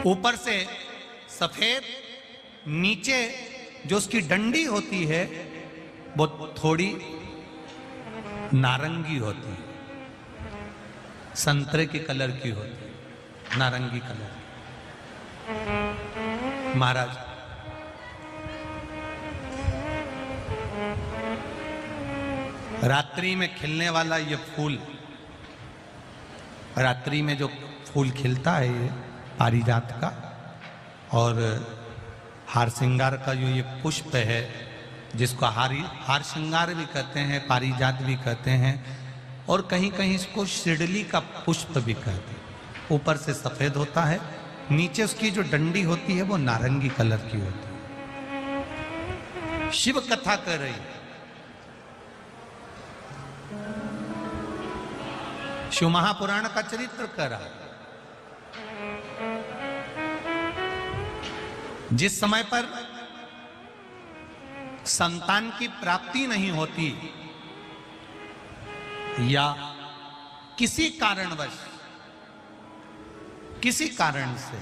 ऊपर से सफेद, नीचे जो उसकी डंडी होती है वो थोड़ी नारंगी होती है, संतरे के कलर की होती है, नारंगी कलर। महाराज रात्रि में खिलने वाला ये फूल, रात्रि में जो फूल खिलता है ये पारिजात का, और हार श्रृंगार का जो ये पुष्प है जिसको हार श्रृंगार भी कहते हैं, पारिजात भी कहते हैं, और कहीं कहीं इसको शिरडली का पुष्प भी कहते हैं। ऊपर से सफेद होता है, नीचे उसकी जो डंडी होती है वो नारंगी कलर की होती है। शिव कथा कर रही है, शिव महापुराण का चरित्र कर रहा है। जिस समय पर संतान की प्राप्ति नहीं होती या किसी कारणवश, किसी कारण से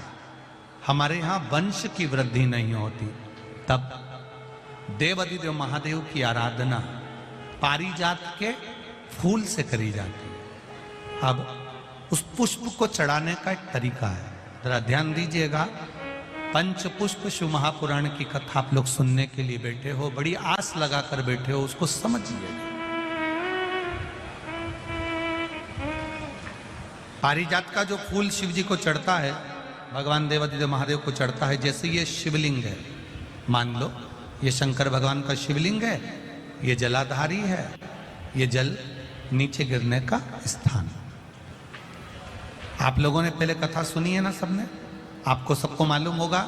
हमारे यहां वंश की वृद्धि नहीं होती, तब देवाधिदेव महादेव की आराधना पारिजात के फूल से करी जाती है। अब उस पुष्प को चढ़ाने का एक तरीका है, जरा ध्यान दीजिएगा। पंचपुष्प शिव महापुराण की कथा आप लोग सुनने के लिए बैठे हो, बड़ी आस लगाकर बैठे हो, उसको समझिए। पारिजात का जो फूल शिव जी को चढ़ता है, भगवान देवाधिदेव महादेव को चढ़ता है, जैसे ये शिवलिंग है, मान लो ये शंकर भगवान का शिवलिंग है, ये जलाधारी है, ये जल नीचे गिरने का स्थान। आप लोगों ने पहले कथा सुनी है ना सबने, आपको सबको मालूम होगा।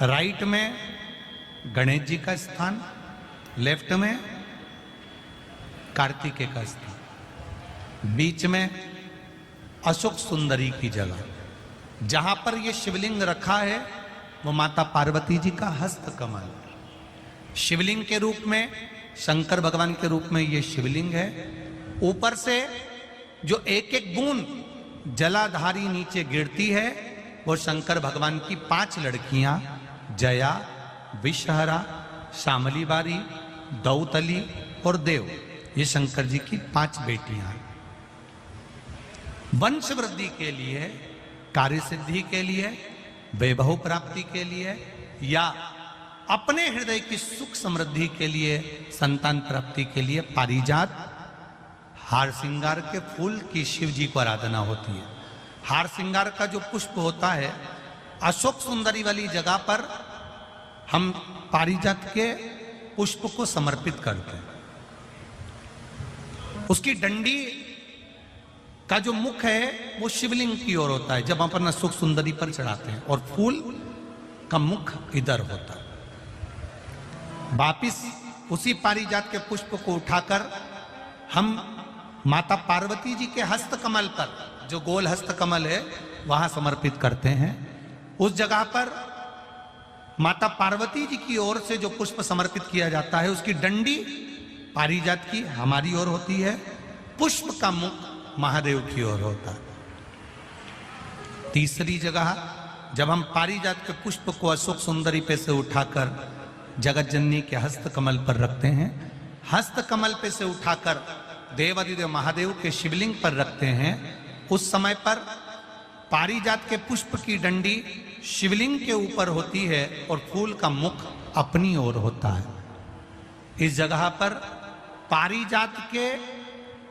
राइट में गणेश जी का स्थान, लेफ्ट में कार्तिकेय का स्थान, बीच में अशोक सुंदरी की जगह। जहां पर यह शिवलिंग रखा है वो माता पार्वती जी का हस्त कमल, शिवलिंग के रूप में, शंकर भगवान के रूप में यह शिवलिंग है। ऊपर से जो एक एक बूंद जलाधारी नीचे गिरती है वो शंकर भगवान की 5 लड़कियां, जया, विषहरा, शामली बारी, दौतली और देव, ये शंकर जी की 5 बेटियां हैं। वंश वृद्धि के लिए, कार्य सिद्धि के लिए, वैभव प्राप्ति के लिए, या अपने हृदय की सुख समृद्धि के लिए, संतान प्राप्ति के लिए पारिजात हार श्रृंगार के फूल की शिव जी को आराधना होती है। हार श्रृंगार का जो पुष्प होता है, अशोक सुंदरी वाली जगह पर हम पारिजात के पुष्प को समर्पित करते हैं। उसकी डंडी का जो मुख है वो शिवलिंग की ओर होता है जब अपन अशोक सुंदरी पर चढ़ाते हैं, और फूल का मुख इधर होता है। वापिस उसी पारिजात के पुष्प को उठाकर हम माता पार्वती जी के हस्त कमल पर, जो गोल हस्त कमल है, वहां समर्पित करते हैं। उस जगह पर माता पार्वती जी की ओर से जो पुष्प समर्पित किया जाता है, उसकी डंडी पारिजात की हमारी ओर होती है, पुष्प का मुख महादेव की ओर होता है। तीसरी जगह जब हम पारिजात के पुष्प को अशोक सुंदरी पे से उठाकर जगत जननी के हस्त कमल पर रखते हैं, हस्त कमल पे से उठाकर देवाधिदेव महादेव के शिवलिंग पर रखते हैं, उस समय पर पारिजात के पुष्प की डंडी शिवलिंग के ऊपर होती है और फूल का मुख अपनी ओर होता है। इस जगह पर पारिजात के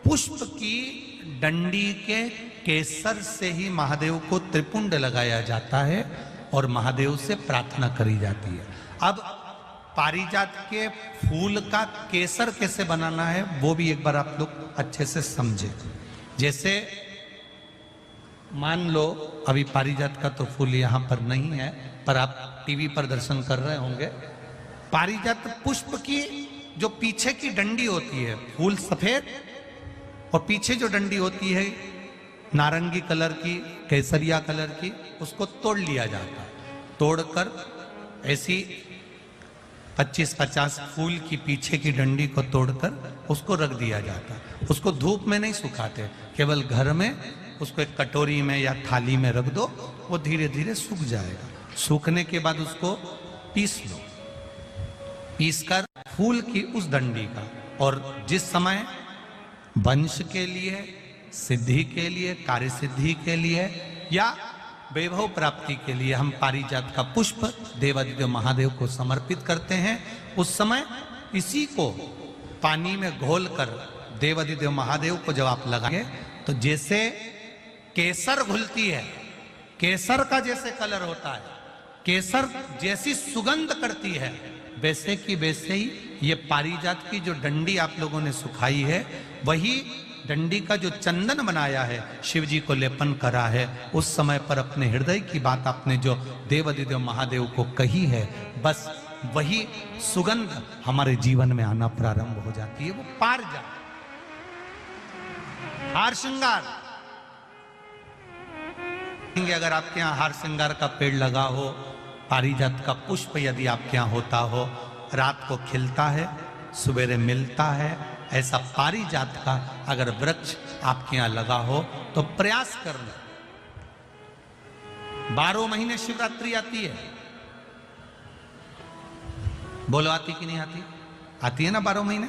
पुष्प की डंडी के केसर से ही महादेव को त्रिपुंड लगाया जाता है और महादेव से प्रार्थना करी जाती है। अब पारिजात के फूल का केसर कैसे बनाना है वो भी एक बार आप लोग अच्छे से समझे। जैसे मान लो अभी पारिजात का तो फूल यहाँ पर नहीं है, पर आप टीवी पर दर्शन कर रहे होंगे। पारिजात पुष्प की जो पीछे की डंडी होती है, फूल सफेद और पीछे जो डंडी होती है नारंगी कलर की, केसरिया कलर की, उसको तोड़ लिया जाता है। तोड़कर ऐसी 25-50 फूल की पीछे की डंडी को तोड़कर उसको रख दिया जाता है। उसको धूप में नहीं सुखाते, केवल घर में उसको एक कटोरी में या थाली में रख दो, वो धीरे धीरे सूख जाएगा। सूखने के बाद उसको पीस लो, पीसकर फूल की उस डंडी का, और जिस समय वंश के लिए, सिद्धि के लिए, कार्य सिद्धि के लिए या वैभव प्राप्ति के लिए हम पारिजात का पुष्प देवादिदेव महादेव को समर्पित करते हैं, उस समय इसी को पानी में घोलकर देवादिदेव महादेव को जब आप लगाएंगे तो जैसे केसर घुलती है, केसर का जैसे कलर होता है, केसर जैसी सुगंध करती है, वैसे की वैसे ही ये पारिजात की जो डंडी आप लोगों ने सुखाई है, वही डंडी का जो चंदन बनाया है, शिव जी को लेपन करा है, उस समय पर अपने हृदय की बात आपने जो देवादिदेव महादेव को कही है, बस वही सुगंध हमारे जीवन में आना प्रारंभ हो जाती है। वो पारिजात हार श्रृंगार, अगर आपके यहाँ हार श्रृंगार का पेड़ लगा हो, पारिजात का पुष्प यदि आपके यहाँ होता हो, रात को खिलता है, सवेरे मिलता है, ऐसा पारिजात का अगर वृक्ष आपके यहाँ लगा हो तो प्रयास करना। 12 महीने शिवरात्रि आती है, बोलो आती कि नहीं आती? आती है ना 12 महीने।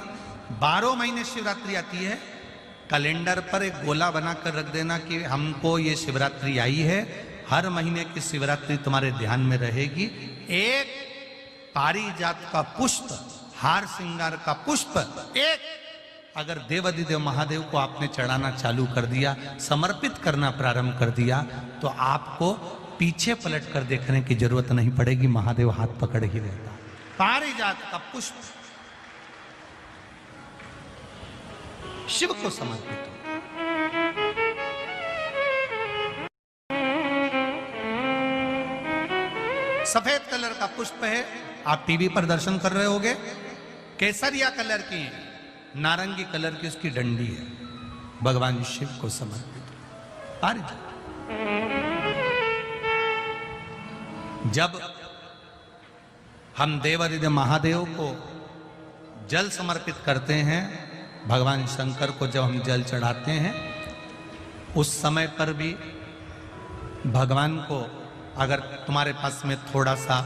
12 महीने शिवरात्रि आती है। कैलेंडर पर एक गोला बनाकर रख देना कि हमको ये शिवरात्रि आई है, हर महीने की शिवरात्रि तुम्हारे ध्यान में रहेगी। एक पारिजात का पुष्प, हार श्रृंगार का पुष्प एक अगर देवादिदेव महादेव को आपने चढ़ाना चालू कर दिया, समर्पित करना प्रारंभ कर दिया, तो आपको पीछे पलट कर देखने की जरूरत नहीं पड़ेगी, महादेव हाथ पकड़ ही रहता। पारिजात का पुष्प शिव को समर्पित हो। सफेद कलर का पुष्प है, आप टीवी पर दर्शन कर रहे होंगे, केसरिया कलर की है, नारंगी कलर की उसकी डंडी है, भगवान शिव को समर्पित पारिजात। जब हम देवादिदेव महादेव को जल समर्पित करते हैं, भगवान शंकर को जब हम जल चढ़ाते हैं, उस समय पर भी भगवान को, अगर तुम्हारे पास में थोड़ा सा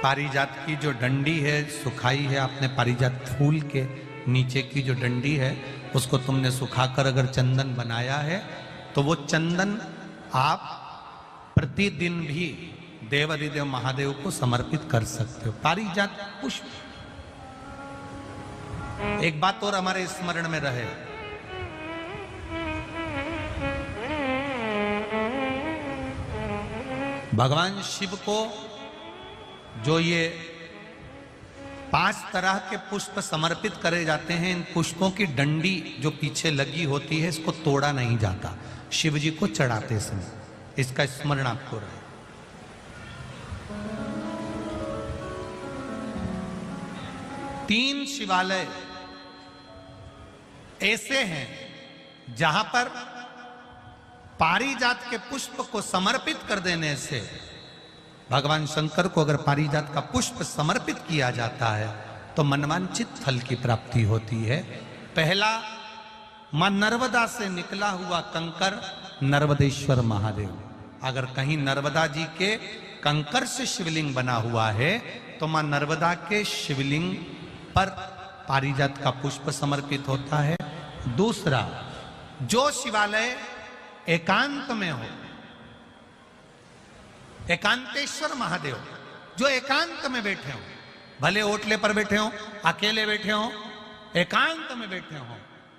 पारिजात की जो डंडी है सुखाई है, आपने पारिजात फूल के नीचे की जो डंडी है उसको तुमने सुखाकर अगर चंदन बनाया है, तो वो चंदन आप प्रतिदिन भी देवादिदेव महादेव को समर्पित कर सकते हो। पारिजात पुष्प। एक बात और हमारे स्मरण में रहे, भगवान शिव को जो ये 5 तरह के पुष्प समर्पित करे जाते हैं, इन पुष्पों की डंडी जो पीछे लगी होती है, इसको तोड़ा नहीं जाता शिव जी को चढ़ाते समय। इसका स्मरण आपको रहे। तीन शिवालय ऐसे हैं जहां पर पारिजात के पुष्प को समर्पित कर देने से, भगवान शंकर को अगर पारिजात का पुष्प समर्पित किया जाता है तो मनवांचित फल की प्राप्ति होती है। पहला, मां नर्मदा से निकला हुआ कंकर नर्मदेश्वर महादेव। अगर कहीं नर्मदा जी के कंकर से शिवलिंग बना हुआ है तो मां नर्मदा के शिवलिंग पर पारिजात का पुष्प समर्पित होता है। दूसरा, जो शिवालय एकांत में हो, एकांतेश्वर महादेव जो एकांत में बैठे हो, भले ओटले पर बैठे हो, अकेले बैठे हो, एकांत में बैठे हो,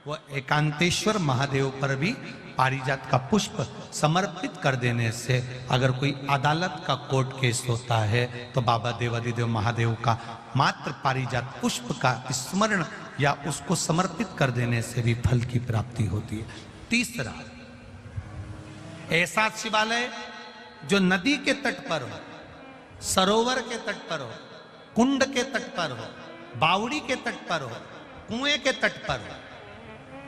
वो एकांतेश्वर महादेव पर भी पारिजात का पुष्प समर्पित कर देने से, अगर कोई अदालत का कोर्ट केस होता है तो बाबा देवादिदेव महादेव का मात्र पारिजात पुष्प का स्मरण या उसको समर्पित कर देने से भी फल की प्राप्ति होती है। तीसरा, ऐसा शिवालय जो नदी के तट पर हो, सरोवर के तट पर हो, कुंड के तट पर हो, बावड़ी के तट पर हो, कुएं के तट पर हो।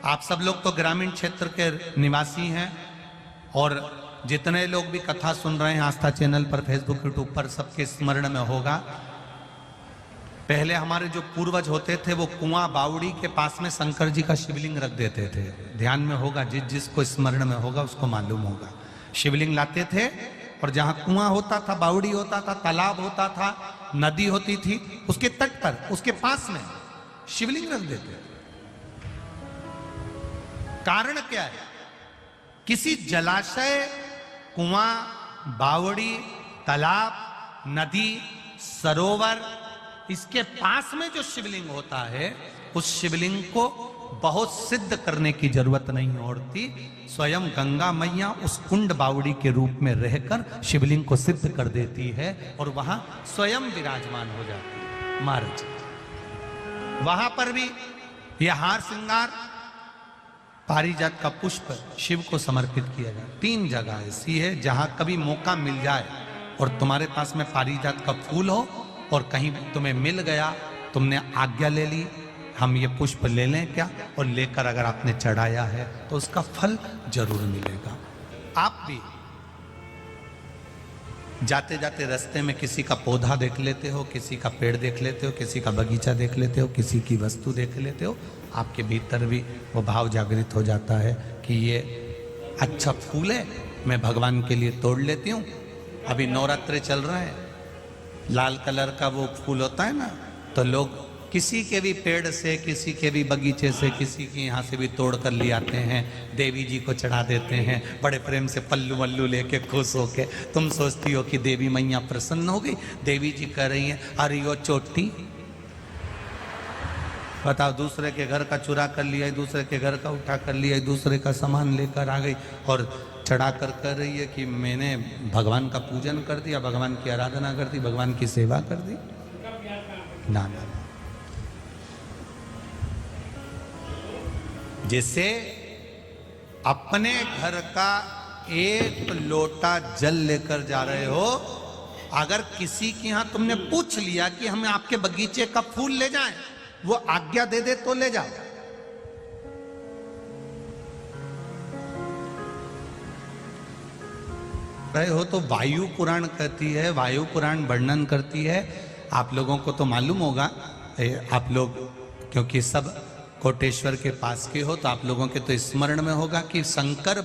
आप सब लोग तो ग्रामीण क्षेत्र के निवासी हैं और जितने लोग भी कथा सुन रहे हैं आस्था चैनल पर, फेसबुक, यूट्यूब पर, सबके स्मरण में होगा पहले हमारे जो पूर्वज होते थे वो कुआं बावड़ी के पास में शंकर जी का शिवलिंग रख देते थे। ध्यान में होगा, जिसको स्मरण में होगा उसको मालूम होगा। शिवलिंग लाते थे और जहां कुआं होता था, बावड़ी होता था, तालाब होता था, नदी होती थी, उसके तट पर, उसके पास में शिवलिंग रख देते थे। कारण क्या है? किसी जलाशय, कुआं, बावड़ी, तालाब, नदी, सरोवर, इसके पास में जो शिवलिंग होता है, उस शिवलिंग को बहुत सिद्ध करने की जरूरत नहीं होती। स्वयं गंगा मैया उस कुंड बावड़ी के रूप में रहकर शिवलिंग को सिद्ध कर देती है और वहां स्वयं विराजमान हो जाती है महाराज। वहां पर भी यह हार श्रृंगार, पारिजात का पुष्प शिव को समर्पित किया जाए। 3 जगह ऐसी है जहां कभी मौका मिल जाए और तुम्हारे पास में पारिजात का फूल हो और कहीं तुम्हें मिल गया, तुमने आज्ञा ले ली, हम ये पुष्प ले लें क्या, और लेकर अगर आपने चढ़ाया है तो उसका फल जरूर मिलेगा। आप भी जाते जाते रास्ते में किसी का पौधा देख लेते हो, किसी का पेड़ देख लेते हो, किसी का बगीचा देख लेते हो, किसी की वस्तु देख लेते हो, आपके भीतर भी वो भाव जागृत हो जाता है कि ये अच्छा फूल है, मैं भगवान के लिए तोड़ लेती हूँ। अभी नवरात्रे चल रहा है, लाल कलर का वो फूल होता है ना, तो लोग किसी के भी पेड़ से, किसी के भी बगीचे से, किसी के यहाँ से भी तोड़ कर ले आते हैं, देवी जी को चढ़ा देते हैं, बड़े प्रेम से पल्लू वल्लू लेके खुश होके। तुम सोचती हो कि देवी मैया प्रसन्न हो गई, देवी जी कह रही हैं अरे वो चोटी, बताओ, दूसरे के घर का चुरा कर लिया, दूसरे के घर का उठा कर लिया, दूसरे का सामान लेकर आ गई और चढ़ा कर कह रही है कि मैंने भगवान का पूजन कर दिया, भगवान की आराधना कर दी, भगवान की सेवा कर दी। ना ना, जैसे अपने घर का एक लोटा जल लेकर जा रहे हो, अगर किसी के यहां तुमने पूछ लिया कि हमें आपके बगीचे का फूल ले जाएं, वो आज्ञा दे दे तो ले जाओ। रहे हो तो वायु पुराण कहती है, वायु पुराण वर्णन करती है। आप लोगों को तो मालूम होगा, आप लोग क्योंकि सब कोटेश्वर के पास के हो, तो आप लोगों के तो स्मरण में होगा कि शंकर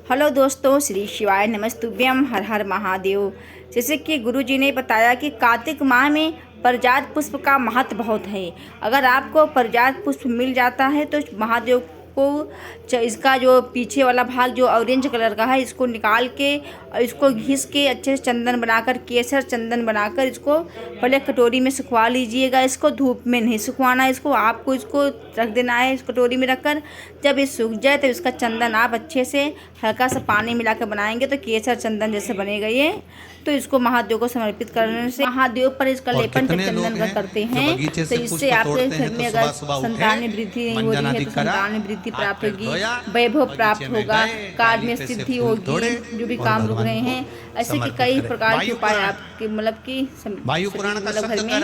हेलो दोस्तों, श्री शिवाय नमस्तुभ्यम, हर हर महादेव। जैसे कि गुरुजी ने बताया कि कार्तिक माह में पारिजात पुष्प का महत्व बहुत है। अगर आपको पारिजात पुष्प मिल जाता है तो महादेव को इसका जो पीछे वाला भाग जो ऑरेंज कलर का है, इसको निकाल के और इसको घिस के अच्छे से चंदन बनाकर, केसर चंदन बनाकर इसको पहले कटोरी में सुखवा लीजिएगा। इसको धूप में नहीं सुखवाना है, इसको आपको इसको रख देना है इस कटोरी में रखकर। जब ये सूख जाए तो इसका चंदन आप अच्छे से हल्का सा पानी मिलाकर बनाएंगे तो केसर चंदन जैसे बनेगा ये। तो इसको महादेव को समर्पित करने से महादेव पर इसका लेपन जब चंदन का करते हैं तो इससे आपके घर में अगर संतान वृद्धि नहीं हो रही है तो संतान वृद्धि प्राप्त होगी, वैभव प्राप्त होगा, कार्य में सिद्धि होगी, जो भी काम रुक रहे हैं। ऐसे कि कई प्रकार के उपाय आपके मतलब कि घर में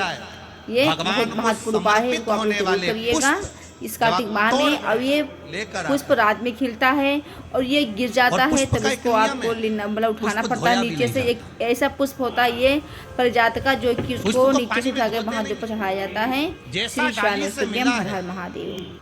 ये बहुत महत्वपूर्ण उपाय है, इसको आप करिएगा इस कार्तिक माह में। और ये पुष्प रात में खिलता है और ये गिर जाता है तब इसको आपको मतलब उठाना पड़ता है नीचे से। एक ऐसा पुष्प होता है ये पारिजात का, जो कि उसको नीचे से उठाकर महादेव पर चढ़ाया जाता है। श्री शिवाय नमस्तुभ्यम, हर हर महादेव।